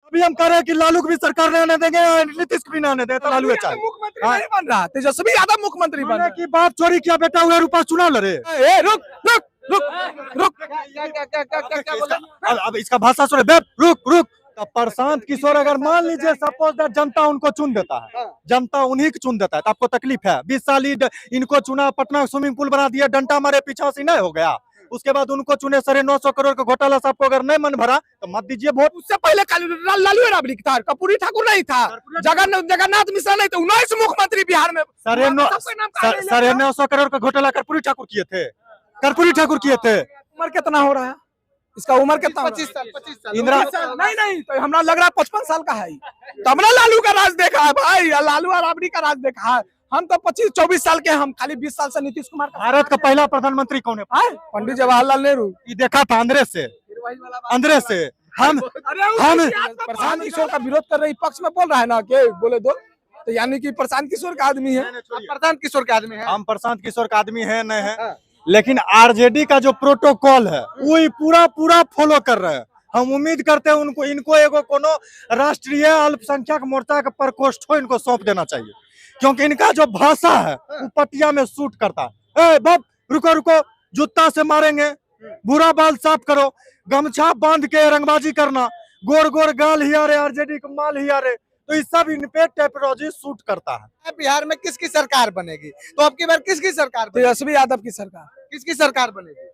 अभी हम कह रहे हैं कि लालू को भी सरकार नहीं आने देंगे, नीतीश को भी नहीं आने देंगे, तो लालू अच्छा मुख्यमंत्री नहीं बन रहा, तेजस्वी यादव मुख्यमंत्री बन रहा की बात चोरी किया बेटा हुआ रुपया चुनाव लड़े। है। रुक रुक रुक रुक, क्या बोला? अब इसका भाषा सुने बे, रुक रुक। तो प्रशांत किशोर अगर मान लीजिए सपोज दैट जनता उनको चुन देता है, जनता उन्हीं को चुन देता है, तो आपको तकलीफ है? 20 साल इनको चुना, पटना स्विमिंग पूल बना दिया, डंडा हमारे पीछे से नहीं हो गया, उसके बाद उनको चुने 950 करोड़ का घोटाला सबको अगर नहीं मन भरा तो मत दीजिए वोट। उससे पहले लालू राबड़ी था, कर्पूरी ठाकुर नहीं था, जगन्नाथ मिश्रा नहीं था, 19 मुख्यमंत्री बिहार में। 950 करोड़ का घोटाला कर्पूरी ठाकुर किए थे, कर्पूरी ठाकुर किए थे। उम्र कितना हो रहा है इसका? उम्र कितना? 25 साल। इंदिरा नहीं तो हमरा लग रहा है 55 साल का है। तब ना लालू का राज देखा है भाई, लालू और राबड़ी का राज देखा है। हम तो 25-24 साल के, हम खाली 20 साल से नीतीश कुमार का। भारत का पहला प्रधानमंत्री कौन है? पंडित जवाहरलाल नेहरू। ये देखा था अंदर से हम प्रशांत किशोर का विरोध कर रहे पक्ष में बोल रहा है ना कि बोले दो, तो यानी कि प्रशांत किशोर का आदमी है। प्रशांत किशोर का आदमी है, हम प्रशांत किशोर का आदमी है नहीं है, लेकिन आरजेडी का जो प्रोटोकॉल है वही पूरा फॉलो कर रहे हैं। हम उम्मीद करते हैं इनको एगो कोनो राष्ट्रीय अल्पसंख्यक मोर्चा का प्रकोष्ठ हो इनको सौंप देना चाहिए, क्योंकि इनका जो भाषा है वो पटिया में सूट करता है। ए बाप रुको, जूता से मारेंगे, बुरा बाल साफ करो, गमछा बांध के रंगबाजी करना, गोर गाल हियारे, आरजेडी को माल हियारे, तो ये सब इन पे टेक्नोलॉजी सूट करता है। बिहार में किसकी सरकार बनेगी? तो अब की बार किसकी सरकार बनेगी? तेजस्वी यादव की सरकार। किसकी सरकार बनेगी?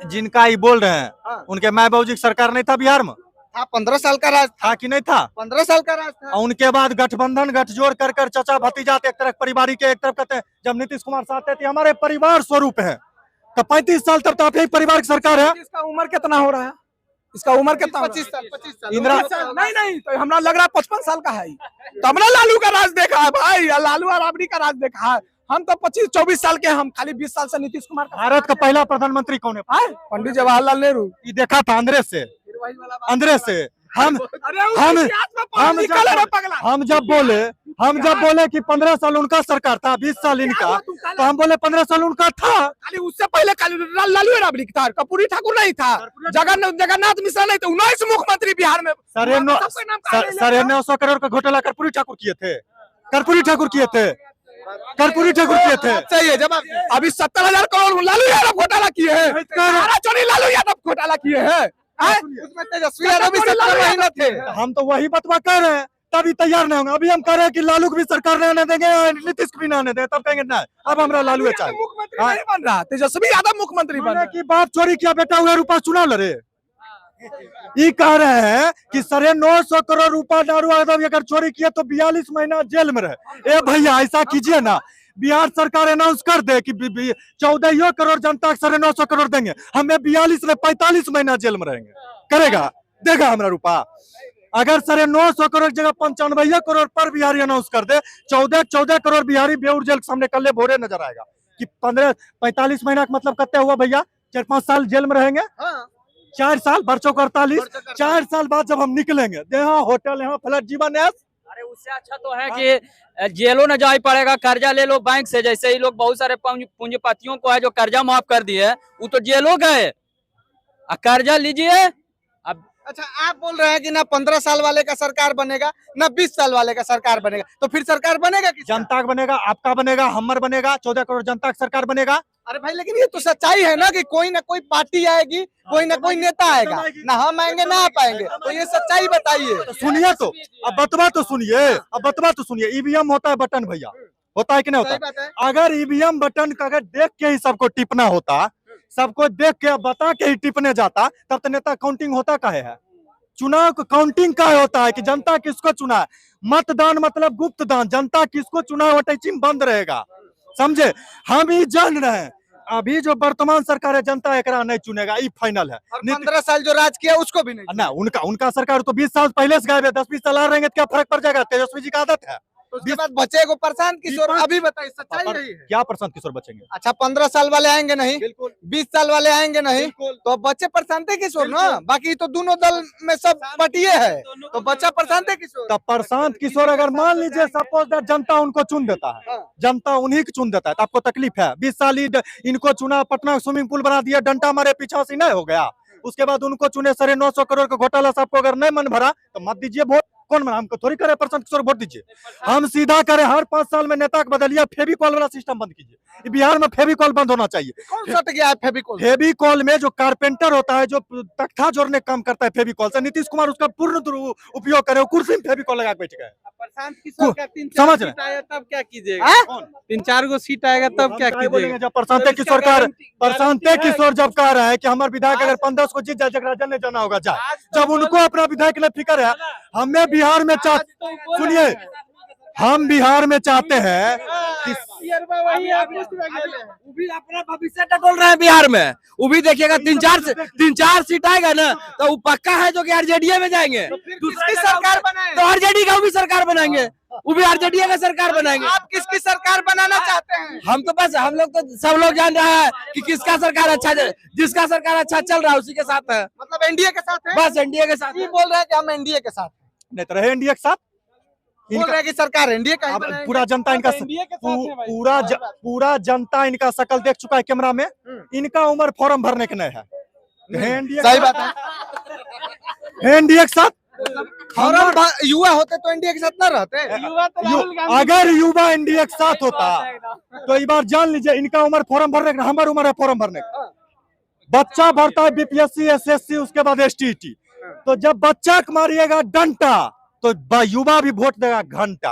जिनका ये बोल रहे हैं उनके माँ बाबू जी की सरकार नहीं था बिहार में? था, 15 साल का राज था कि नहीं था? 15 साल का राज था। उनके बाद गठबंधन गठजोड़ कर चाचा भतीजा एक तरफ परिवार के, एक तरफ कहते हैं जब नीतीश कुमार साथ थे हमारे परिवार स्वरूप है, तो 35 साल तक तो आप यही परिवार की सरकार है। इसका उम्र कितना हो रहा है? इसका उम्र कितना? 25 साल। इंदिरा नहीं तो हमरा लग रहा है 55 साल का है। तब ना लालू का राज देखा है भाई, लालू और राबड़ी का राज देखा है। हम तो 25-24 साल के, हम खाली 20 साल से नीतीश कुमार का। भारत का पहला प्रधानमंत्री कौन है? पंडित जवाहरलाल नेहरू। ये देखा था अंदर से हम जब बोले कि 15 साल उनका सरकार था, 20 साल इनका, तो हम बोले 15 साल उनका था। खाली उससे पहले लालू राबड़ी था, कर्पूरी ठाकुर नहीं था, जगन्नाथ मिश्रा नहीं था, 19 मुख्यमंत्री बिहार में। 950 करोड़ का घोटाला कर्पूरी ठाकुर किए थे, कर्पूरी ठाकुर किए थे। सही है जवाब। अभी 70,000 करोड़ लालू यादव घोटाला किए हैं, लालू यादव घोटाला किए हैं। उसमें तेजस्वी यादव भी 17 महीने थे। हम तो वही बतवा कर रहे हैं, तभी तैयार नहीं होंगे। अभी हम कह रहे हैं कि लालू को भी सरकार नहीं आने देंगे, नीतीश को भी नहीं आने देंगे, तब कहेंगे नहीं अब हमरा लालू अच्छा है। मुख्यमंत्री नहीं बन रहा, तेजस्वी यादव मुख्यमंत्री बन रहा। की बात चोरी किया बेटा हुआ रुपया चुनाव लड़े। ये कह रहे हैं कि 950 करोड़ रुपया दारू अगर चोरी किया तो 42 महीना जेल में रहे। ए भैया ऐसा कीजिए ना, बिहार सरकार अनाउंस कर दे कि 14 करोड़ जनता 950 करोड़ देंगे, हमें 42 में 45 महीना जेल में रहेंगे, करेगा देगा हमारा रुपया? अगर 950 करोड़ जगह 95 करोड़ पर बिहारी अनाउंस कर दे, 14 करोड़ बिहारी बेउर जेल के सामने कल भोरे नजर आएगा कि 45 महीना का मतलब कितना हुआ भैया? 4-5 साल जेल में रहेंगे। 4 साल बरसों को 48, 4 साल बाद जब हम निकलेंगे, यहाँ होटल, यहाँ फ्लैट, जीवन है। अरे उससे अच्छा तो है कि जेलों न जाना पड़ेगा, कर्जा ले लो बैंक से। जैसे ही लोग बहुत सारे पूंजीपतियों को है जो कर्जा माफ कर दिए, वो तो जेलों गए, कर्जा लीजिए। अब अच्छा, आप बोल रहे हैं कि ना 15 साल वाले का सरकार बनेगा, ना 20 साल वाले का सरकार बनेगा, तो फिर सरकार बनेगा किसका? जनता का बनेगा, आपका बनेगा, हमर बनेगा, 14 करोड़ जनता का सरकार बनेगा। अरे भाई, लेकिन ये तो सच्चाई है ना कि कोई ना कोई पार्टी आएगी, कोई ना कोई नेता आएगा, ना हम आएंगे ना आप आएंगे, तो ये सच्चाई बताइए। सुनिए तो, अब बतवा तो सुनिए। ईवीएम होता है बटन भैया, होता है कि नहीं होता? अगर ईवीएम बटन का अगर देख के ही सबको टिपना होता, सबको देख के बता के ही टिपने जाता, तब तो नेता काउंटिंग होता काहे है? चुनाव को काउंटिंग का होता है कि जनता किसको चुना है। मतदान मतलब गुप्त दान, जनता किसको चुना बंद रहेगा, समझे? हम ही जान रहे हैं अभी जो वर्तमान सरकार है जनता एकरा नहीं चुनेगा, ये फाइनल है। 15 साल जो राज किया उसको भी नहीं ना, उनका सरकार तो 20 साल पहले से गायब है, 10-20 साल आ रहेंगे तो क्या फर्क पड़ जाएगा? तेजस्वी जी का आदत है। उसके बाद बचेगा प्रशांत किशोर। अभी बताइए, सच्चाई यही है। क्या प्रशांत किशोर बचेंगे? अच्छा, 15 साल वाले आएंगे नहीं, बिल्कुल। 20 साल वाले आएंगे नहीं, तो बच्चे प्रशांत किशोर ना, बाकी तो दोनों दल में सब पटिए है, तो बच्चा प्रशांत किशोर। तो प्रशांत किशोर अगर मान लीजिए सपोज दैट जनता उनको चुन देता है, जनता उन्हीं को चुन देता है, तो आपको तकलीफ है? 20 साल इनको चुना, पटना स्विमिंग पूल बना दिया, डंडा हमारे पीछे से नहीं हो गया, उसके बाद उनको चुने 950 करोड़ का घोटाला से आपको अगर नहीं मन भरा तो मत दीजिए वोट। कौन मना? हमको थोड़ी करे प्रशांत किशोर वोट दीजिए। हम सीधा करें, हर 5 साल में नेता को बदलिए, फेविकॉल वाला सिस्टम बंद कीजिए। बिहार में फेविकॉल बंद होना चाहिए। कौन सट गया है फेविकॉल? फेविकॉल में जो कारपेंटर होता है, जो तख्ता जोड़ने का काम करता है फेविकॉल से, नीतीश कुमार उसका पूर्ण उपयोग करे, वो कुर्सी में फेविकॉल लगा के बैठ गए। प्रशांत किशोर का 3-4 समझ रहे सीट आया तब क्या कीजिएगा? हाँ? 3-4 गो सीट आएगा तब क्या कीजिएगा? बोलेंगे जब प्रशांत किशोर का, प्रशांत किशोर जब कह रहा है कि हमारे विधायक अगर 15 को जीत जाए, जगराजन ने जाना होगा जाए, जब उनको अपना विधायक ने फिक्र है। हमें बिहार में सुनिए, हम बिहार में चाहते हैं कि वो भी अपना भविष्य टटोल रहे हैं बिहार में। वो भी देखिएगा 3-4 सीट आएगा ना तो वो पक्का है जो कि आरजेडी में जाएंगे। किसकी सरकार बनाए? तो आरजेडी का वो भी सरकार बनाएंगे, वो भी आरजेडी का सरकार बनाएंगे। आप किसकी सरकार बनाना चाहते हैं? हम तो बस, हम लोग तो सब लोग जान रहा है कि किसका सरकार अच्छा, जिसका सरकार अच्छा चल रहा है उसी के साथ है। मतलब एनडीए के साथ है? बस एनडीए के साथ ये बोल रहे हैं कि हम एनडीए के साथ नहीं तो रहे एनडीए के साथ। बोल रहे हैं कि सरकार एनडीए का ही अब बनाएंगे। पूरा जनता इनका पूरा जनता इनका शकल देख चुका है कैमरा में। इनका उम्र फॉर्म भरने के नहीं है। एनडीए सही बात है। एनडीए के साथ फॉर्म युवा होते तो एनडीए के साथ न रहते। अगर युवा एनडीए के साथ होता तो इस बार जान लीजिए इनका उम्र फॉर्म भरने का, हमारी उम्र है फॉर्म भरने का। बच्चा भरता है बीपीएससी, एसएससी, उसके बाद एसटीटी। तो जब बच्चा को मारिएगा डंटा तो युवा भी वोट देगा घंटा।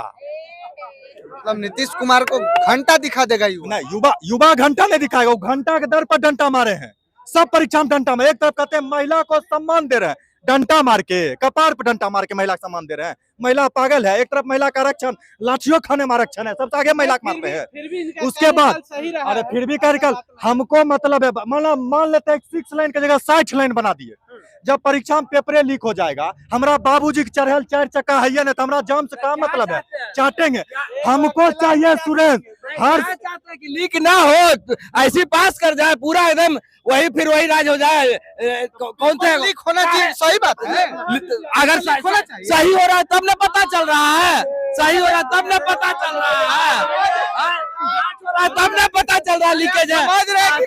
मतलब नीतीश कुमार को घंटा दिखा देगा युवा? नहीं, युवा घंटा नहीं दिखाएगा, वो घंटा के दर पर डंटा मारे हैं। सब परीक्षा में डंटा में, एक तरफ कहते हैं महिला को सम्मान दे रहे हैं, डंटा मार के, कपार पर डंटा मार के महिला को सम्मान दे रहे हैं। महिला पागल है। एक तरफ महिला का आरक्षण, लाठियों खाने में आरक्षण है, सबसे आगे महिला को मारते हैं। उसके बाद अरे फिर भी कार्यकाल हमको मतलब है, मान लेते हैं 6 लाइन की जगह 60 लाइन बना दिए। जब परीक्षा में पेपर लीक हो जाएगा, हमारा बाबूजी की चढ़ल 4 चक्का है ना, तो हमारा जाम से क्या मतलब है? चाटेंगे। हमको चाहिए सुरेश हर कि लीक ना हो, ऐसी पास कर जाए पूरा एकदम, वही राज हो जाए। कौन सा लीक होना चाहिए? सही बात है। अगर सही हो रहा है तब न पता चल रहा है, सही हो रहा है तब न पता चल रहा है, तब न पता चल रहा है लीकेज है। समझ रहे हैं कि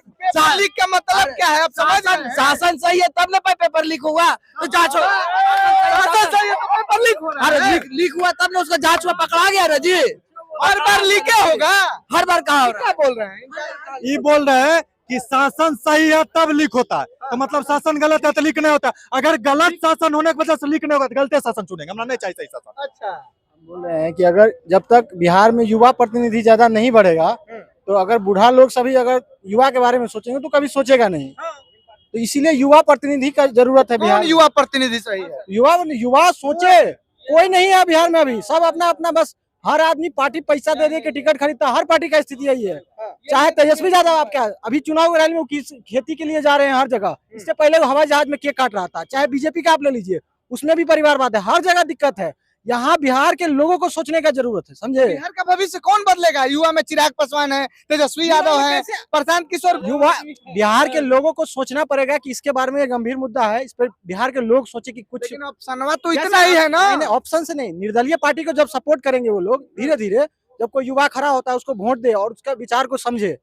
लीक का मतलब क्या है? आप समझ रहे हैं? शासन सही है तब न पेपर लीक हुआ, तो जांच हो। शासन सही है तो पेपर लीक हो रहा है। अरे लीक हुआ तब न उसका जांच में पकड़ा गया ना जी। हर बार लीक होगा? हर बार कहा हो रहा है? क्या बोल रहे हैं? ये बोल रहे हैं कि शासन सही है तब लीक होता है, तो मतलब शासन गलत है तो लीक नहीं होता। अगर गलत शासन होने की वजह से लीक नहीं होगा तो गलत शासन चुनेंगे, हमरा नहीं चाहिए सही शासन। अच्छा, बोल रहे हैं कि अगर जब तक बिहार में युवा प्रतिनिधि ज्यादा नहीं बढ़ेगा तो अगर बूढ़ा लोग सभी अगर युवा के बारे में सोचेंगे तो कभी सोचेगा नहीं। तो इसीलिए युवा प्रतिनिधि का जरूरत है बिहार कौन में। युवा प्रतिनिधि सही है? युवा सोचे, कोई नहीं है बिहार में अभी, सब अपना अपना बस, हर आदमी पार्टी पैसा दे के टिकट खरीदता है। हर पार्टी का स्थिति यही है। चाहे तेजस्वी यादव, आप क्या अभी चुनाव रैली में खेती के लिए जा रहे हैं हर जगह, इससे पहले वो हवाई जहाज में केक काट रहा था। चाहे बीजेपी का आप ले लीजिए, उसमें भी परिवारवाद है, हर जगह दिक्कत है। यहाँ बिहार के लोगों को सोचने का जरूरत है, समझे? बिहार का भविष्य कौन बदलेगा? युवा में चिराग पासवान है, तेजस्वी यादव है, प्रशांत किशोर। युवा बिहार के लोगों को सोचना पड़ेगा कि इसके बारे में एक गंभीर मुद्दा है, इस पर बिहार के लोग सोचे कि कुछ। लेकिन ऑप्शनवा तो इतना ही है ना। ऑप्शन से नहीं, निर्दलीय पार्टी को जब सपोर्ट करेंगे वो लोग, धीरे धीरे जब कोई युवा खड़ा होता है उसको वोट दे और उसका विचार को समझे।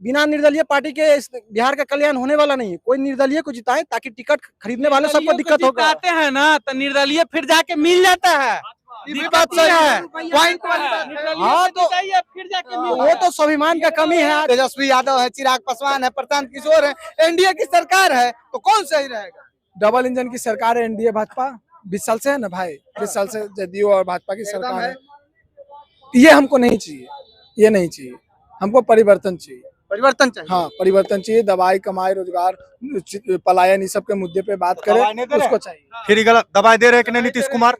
बिना निर्दलीय पार्टी के बिहार का कल्याण होने वाला नहीं है। कोई निर्दलीय को जिताए ताकि टिकट खरीदने वाले सबको दिक्कत होगा। आते हैं ना तो निर्दलीय फिर जाके मिल जाता है। ये बात सही है, पॉइंट वाली बात है। हाँ, तो फिर जाके वो तो स्वाभिमान का कमी है। तेजस्वी यादव है, चिराग पासवान है, प्रशांत किशोर है, एनडीए की सरकार है, तो कौन सही रहेगा? डबल इंजन की सरकार है एनडीए भाजपा, 20 साल से है ना भाई, 20 साल से जदयू और भाजपा की सरकार है। ये हमको नहीं चाहिए, ये नहीं चाहिए, हमको परिवर्तन चाहिए। परिवर्तन चाहिए। हाँ, परिवर्तन चाहिए। दवाई, कमाई, रोजगार, पलायन, इस सब के मुद्दे पे बात करें, उसको चाहिए। फिर गलत दवाई दे रहे हैं कि नहीं नीतीश कुमार?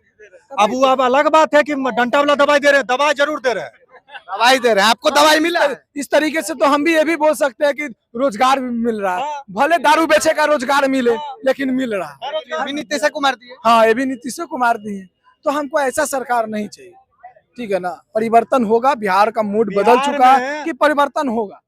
अब वो अब अलग बात है कि डंटा वाला दवाई दे रहे हैं, दवाई जरूर दे रहे हैं। दवाई दे रहे हैं, आपको दवाई मिला है? इस तरीके से तो हम भी ये भी बोल सकते हैं कि रोजगार भी मिल रहा है। भले दारू बेचे का रोजगार मिले, लेकिन मिल रहा है। अभी नीतीश कुमार दिए। हाँ, ये भी नीतीश कुमार दी है। तो हमको ऐसा सरकार नहीं चाहिए, ठीक है ना। परिवर्तन होगा, बिहार का मूड बदल चुका है कि परिवर्तन होगा।